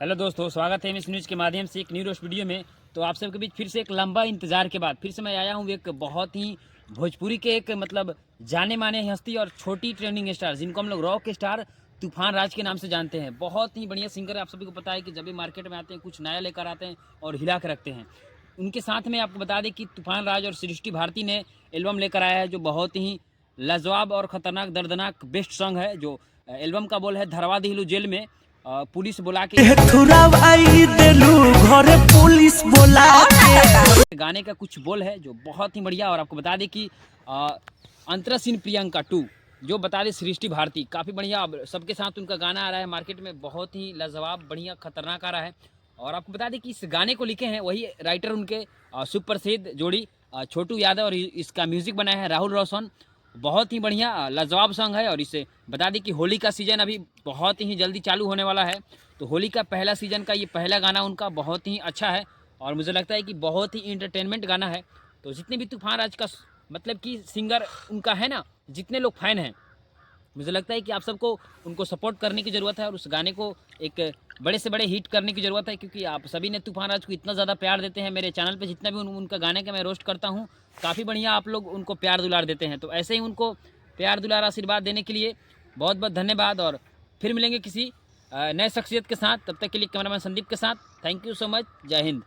Hello दोस्तों, स्वागत है एमएस न्यूज़ के माध्यम से एक न्यू रोज वीडियो में। तो आप सबके बीच फिर से एक लंबा इंतजार के बाद फिर से मैं आया हूँ एक बहुत ही भोजपुरी के एक जाने माने हस्ती और छोटी ट्रेंडिंग स्टार जिनको हम लोग रॉक स्टार तूफान राज के नाम से जानते हैं। बहुत ही बढ़िया सिंगर है। आप सभी को पता है कि जब भी मार्केट में आते हैं कुछ नया लेकर आते हैं और हिला के रखते हैं। उनके साथ में आपको बता दें कि तूफान राज और सृष्टि भारती ने एल्बम लेकर आया है जो बहुत ही लाजवाब और ख़तरनाक दर्दनाक बेस्ट सॉन्ग है। जो एल्बम का बोल है धरवा दिलू जेल में पुलिस बुला के घरे पुलिस बोला के गाने का कुछ बोल है जो बहुत ही बढ़िया। और आपको बता दें कि अंतरा सिंह प्रियंका 2 जो बता दें सृष्टि भारती काफ़ी बढ़िया। अब सबके साथ उनका गाना आ रहा है मार्केट में, बहुत ही लाजवाब बढ़िया खतरनाक आ रहा है। और आपको बता दें कि इस गाने को लिखे हैं वही राइटर उनके सुप्रसिद्ध जोड़ी छोटू यादव और इसका म्यूज़िक बनाया है राहुल रोशन। बहुत ही बढ़िया लाजवाब सॉन्ग है। और इसे बता दें कि होली का सीज़न अभी बहुत ही जल्दी चालू होने वाला है। तो होली का पहला सीज़न का ये पहला गाना उनका बहुत ही अच्छा है और मुझे लगता है कि बहुत ही इंटरटेनमेंट गाना है। तो जितने भी तूफान राज का कि सिंगर उनका है ना, जितने लोग फैन हैं, मुझे लगता है कि आप सबको उनको सपोर्ट करने की ज़रूरत है और उस गाने को एक बड़े से बड़े हिट करने की ज़रूरत है। क्योंकि आप सभी ने तूफान राज को इतना ज़्यादा प्यार देते हैं। मेरे चैनल पे जितना भी उनका गाने का मैं रोस्ट करता हूँ काफ़ी बढ़िया आप लोग उनको प्यार दुलार देते हैं। तो ऐसे ही उनको प्यार दुलार आशीर्वाद देने के लिए बहुत बहुत धन्यवाद। और फिर मिलेंगे किसी नए शख्सियत के साथ। तब तक के लिए कैमरामैन संदीप के साथ थैंक यू सो मच। जय हिंद।